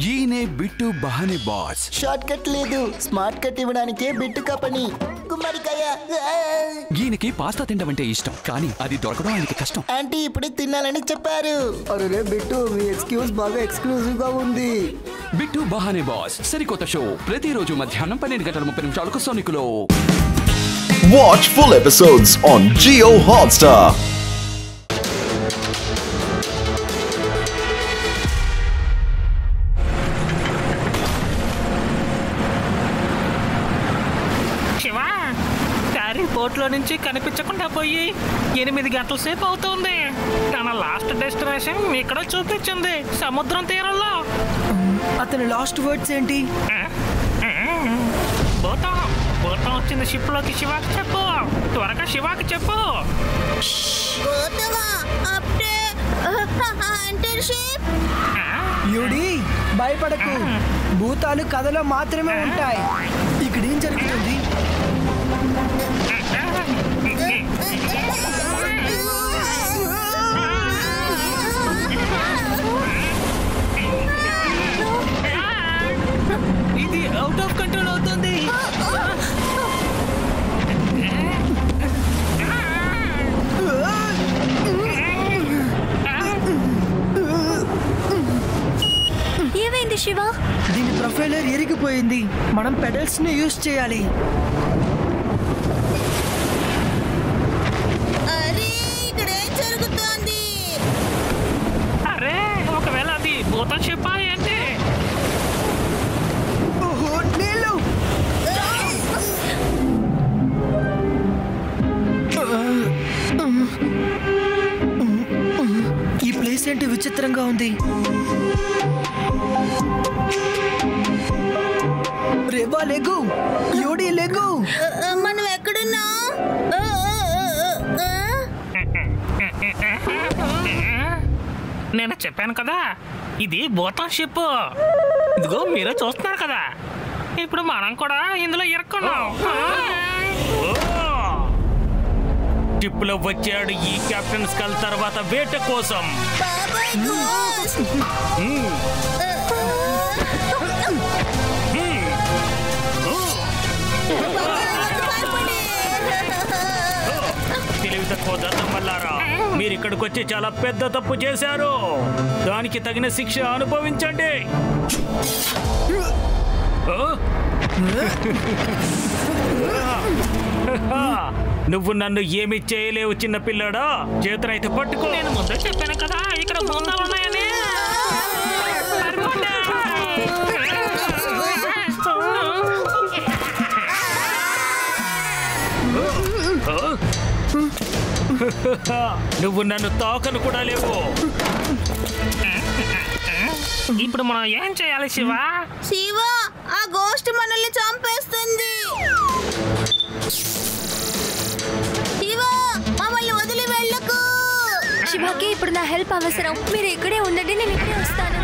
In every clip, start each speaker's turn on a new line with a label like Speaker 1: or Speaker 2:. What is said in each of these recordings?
Speaker 1: ఈయనే bit బహానే boss.
Speaker 2: Short cut లేదు, smart cut ఇవ్వడానికే bit కపని. గుమ్మడికాయ.
Speaker 1: ఈయనకి పాస్తా తినడం అంటే ఇష్టం, కానీ అది దొరకడం ఆయనకి కష్టం.
Speaker 2: ఆంటీ ఇప్పుడే తినాలని చెప్పారు. అరే బిట్టు, మీ ఎక్స్క్యూజ్ బాగా ఎక్స్క్లూజివ్ గా ఉంది.
Speaker 1: బిట్టు బహానే బాస్ సరికొత్త షో ప్రతిరోజు మధ్యాహ్నం 12:30 సోనికులో.
Speaker 3: Watch full episodes on Jio Hotstar.
Speaker 4: పోర్ట్లో నుంచి కనిపించకుండా పోయి 8 గంటల సేపు అవుతుంది. తన లాస్ట్ డెస్టినేషన్ ఇక్కడ చూపించింది, సముద్రం తీరంలో.
Speaker 5: అతని లాస్ట్ వర్డ్స్ ఏంటి?
Speaker 4: భూతం వచ్చింది షిప్ లోకి. శివాకి చెప్పు, త్వరగా శివాకి చెప్పు.
Speaker 5: యూడి, భయపడకు, భూతాలు కథలో మాత్రమే ఉంటాయి. ఇక్కడ ఏం జరుగుతుంది?
Speaker 4: ఇది అవుట్ ఆఫ్ కంట్రోల్ అవుతుంది.
Speaker 6: ఏమైంది శివ?
Speaker 5: దీని ప్రొఫైలర్ ఎరిగిపోయింది. మనం పెడల్స్ ని యూజ్ చేయాలి.
Speaker 4: అరే, ఒకవేళ అది భూతం షిప్ ఏంటి?
Speaker 5: ఈ ప్లేస్ ఏంటి విచిత్రంగా ఉంది? రేవా లెగు, యూడి లెగు.
Speaker 6: మనం ఎక్కడున్నా?
Speaker 4: నేను చెప్పాను కదా, ఇది భూతం షిప్. ఇదిగో మీరే చూస్తున్నారు కదా, ఇప్పుడు మనం కూడా ఇందులో ఇరుక్కున్నాం. షిప్ లో వచ్చాడు ఈ కెప్టెన్ స్కల్ తర్వాత వేట కోసం. తెలివి తక్కువ దత్తమల్లారా, మీరు ఇక్కడికి వచ్చి చాలా పెద్ద తప్పు చేశారు. దానికి తగిన శిక్ష అనుభవించండి. నువ్వు నన్ను ఏమి చేయలేవు చిన్న పిల్లడా. చేతులైతే పట్టుకో. నేను ముందే చెప్పాను కదా ఇక్కడ బొందాలు ఉన్నాయని. నువ్వు నన్ను తాకను కూడా లేవు. ఇప్పుడు మనం ఏం చేయాలి శివ?
Speaker 6: శివ, ఆ గోస్ట్ మనల్ని చంపేస్తుంది. శివ, మమ్మల్ని వదిలి వెళ్ళకు. శివకి ఇప్పుడు నా హెల్ప్ అవసరం. మీరు ఇక్కడే ఉండండి, నేను ఇక్కడే వస్తాను.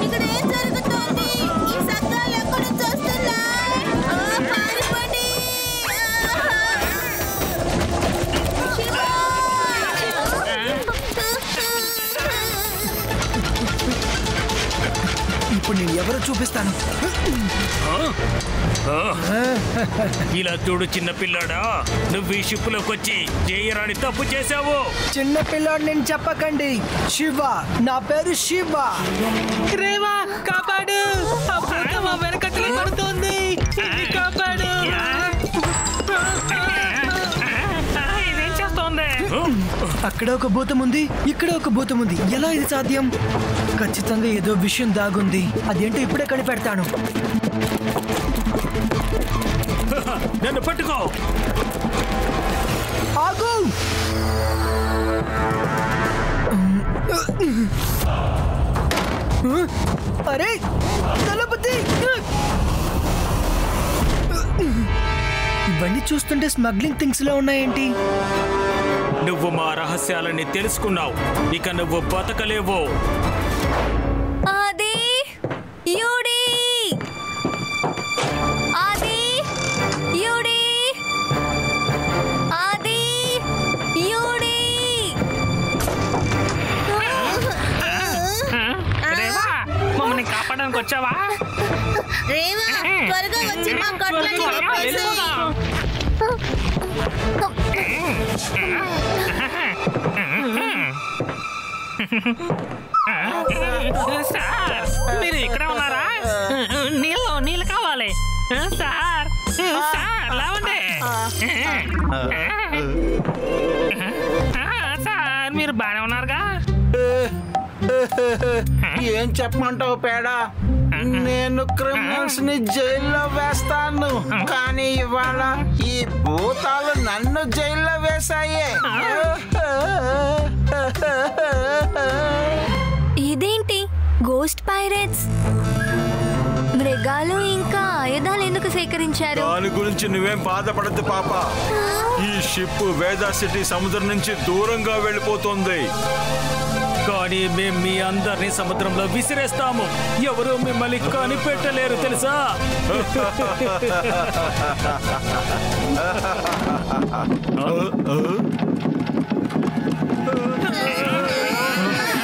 Speaker 6: ఇక్కడ ఏం జరుగుతుంది? ఈ శబ్దాలు ఎక్కడి నుంచి వస్తున్నాయి? పారిపోండి.
Speaker 5: ఇప్పుడు నేను ఎవరో చూపిస్తాను.
Speaker 4: ఇలా చూడు చిన్న పిల్లాడా, నువ్వు ఈ షిప్ లోకి వచ్చి చేయరాని తప్పు చేశావు.
Speaker 5: చిన్న పిల్లాడు నేను చెప్పకండి. శివ, నా పేరు శివ.
Speaker 4: రేవా, కాపాడు. వెనకట్లు పడుతుంది, కాపాడు. ఇదేం చేస్తోంది?
Speaker 5: అక్కడ ఒక భూతం ఉంది, ఇక్కడ ఒక భూతం ఉంది. ఎలా ఇది సాధ్యం? ఖచ్చితంగా ఏదో విషయం దాగుంది. అదేంటో ఇప్పుడే కనిపెడతాను.
Speaker 4: నన్ను పట్టుకో.
Speaker 5: ఆగు. అరే దళపతి, ఇవన్నీ చూస్తుంటే స్మగ్లింగ్ థింగ్స్ లో ఉన్నాయేంటి?
Speaker 4: నువ్వు మా రహస్యాలని తెలుసుకున్నావు, ఇక నువ్వు బతకలేవు.
Speaker 6: ఆది, యూడి, ఆది, యూడి, ఆది.
Speaker 4: వచ్చావా?
Speaker 6: రేవా త్వరగా వచ్చి మా కట్లని
Speaker 4: సార్ మీరు ఇక్కడ ఉన్నారా? నీళ్ళు కావాలి సార్. సార్ లేవండి సార్. మీరు బాగానే ఉన్నారుగా?
Speaker 7: ఏం చెప్పమంటావు పేడా? నేను క్రిమినల్స్ ని జైల్లో వేస్తాను, కానీ ఇవాళ ఈ భూతాలు నన్ను జైల్లో వేశాయే.
Speaker 6: ఇదేంటి గోస్ట్ పైరేట్స్? మృగాలు ఇంకా ఆయుధాలు ఎందుకు సేకరించారు?
Speaker 8: దాని గురించి నువ్వేం బాధపడద్దు పాప. ఈ షిప్ వేదా సిటీ సముద్రం నుంచి దూరంగా వెళ్ళిపోతుంది.
Speaker 9: కానీ మేము మీ అందరినీ సముద్రంలో విసిరేస్తాము. ఎవరు మిమ్మల్ని కనిపెట్టలేరు తెలుసా?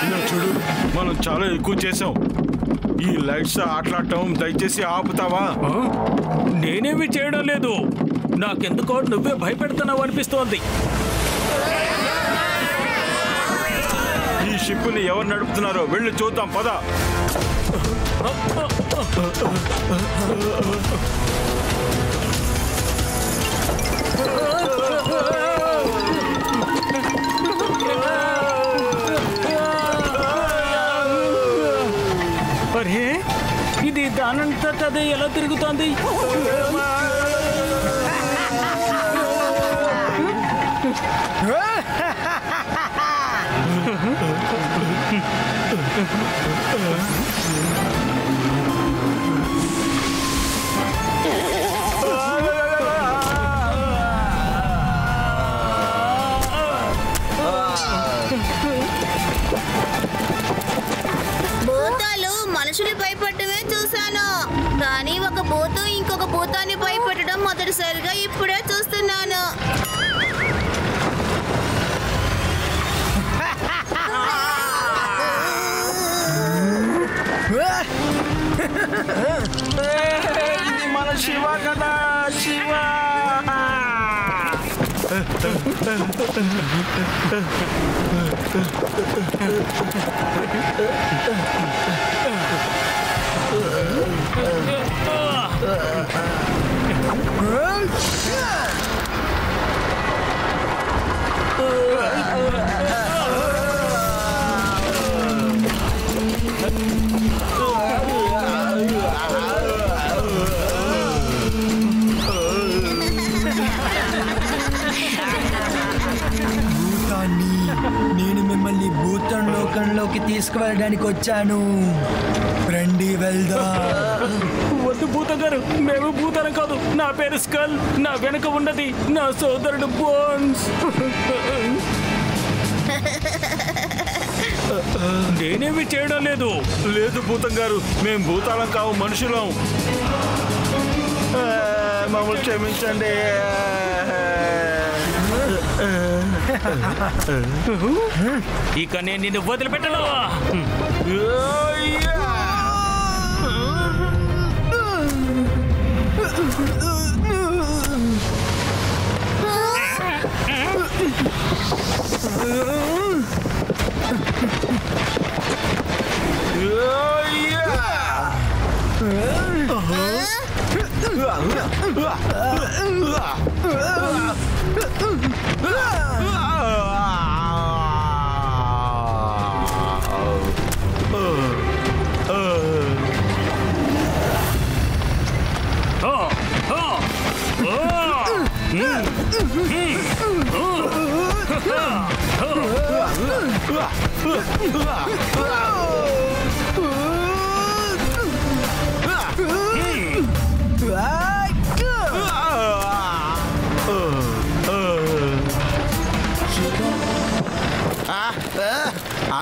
Speaker 8: ఇలా చూడు, మనం చాలా ఎక్కువ చేసాం. ఈ లైట్స్ ఆటలాడటం దయచేసి ఆపుతావా?
Speaker 9: నేనేమి చేయడం లేదు. నాకెందుకో నువ్వే భయపెడుతున్నావు అనిపిస్తోంది.
Speaker 8: ఈ షిప్ని ఎవరు నడుపుతున్నారో వెళ్ళి చూద్దాం పద.
Speaker 9: అరే ఇది దానంతట అదే ఎలా తిరుగుతోంది?
Speaker 6: భూతాలు మనుషులు భయపడటమే చూశాను, కానీ ఒక భూతం ఇంకొక భూతాన్ని భయపెట్టడం మొదటిసారిగా ఇప్పుడే చూస్తున్నాను.
Speaker 7: ఇది మన శివ కదా, శివ.
Speaker 5: నేను మిమ్మల్ని భూతం లోకంలోకి తీసుకువెళ్ళడానికి వచ్చాను. రండి వెళ్దాం.
Speaker 9: వద్దు భూతం గారు, మేము భూతాలం కాదు. నా పేరు స్కల్. నా వెనుక ఉన్నది నా సోదరుడు బోన్స్. నేనేమి చేయడం లేదు.
Speaker 8: లేదు భూతం గారు, మేము భూతాలం కావు, మనుషులం.
Speaker 7: మమ్మల్ని క్షమించండి.
Speaker 9: ఇక నేను నిన్ను వదిలిపెట్టను.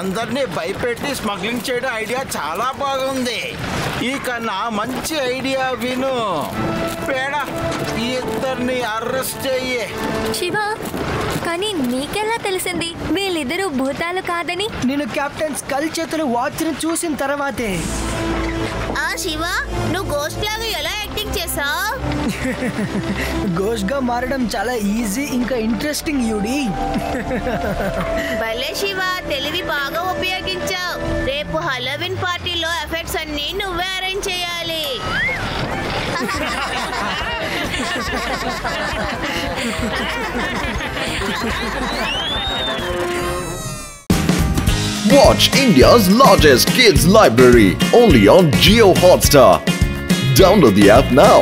Speaker 7: అందరినీ భయపెట్టి స్మగ్లింగ్ చేయడం ఐడియా చాలా బాగుంది. ఇక నా మంచి ఐడియా విను. పేడ, ఈ ఇద్దరిని అరెస్ట్ చెయ్యి.
Speaker 6: శివ, కానీ నీకెలా తెలిసింది వీళ్ళిద్దరూ భూతాలు కాదని?
Speaker 5: నేను కెప్టెన్ స్కల్ చేతులు వాచ్ని చూసిన తర్వాతే
Speaker 6: శివ నువ్వు గోస్ట్ లాగా ఎలా యాక్టింగ్ చేసావు?
Speaker 5: గోస్ట్ గా మారడం చాలా ఈజీ ఇంకా ఇంట్రెస్టింగ్ యూడి.
Speaker 6: భలే శివ, తెలివి బాగా ఉపయోగించావు. రేపు హలోవిన్ పార్టీలో ఎఫెక్ట్స్ అన్ని నువ్వే అరేంజ్ చేయాలి.
Speaker 3: Watch India's largest kids library only on Jio Hotstar. Download the app now.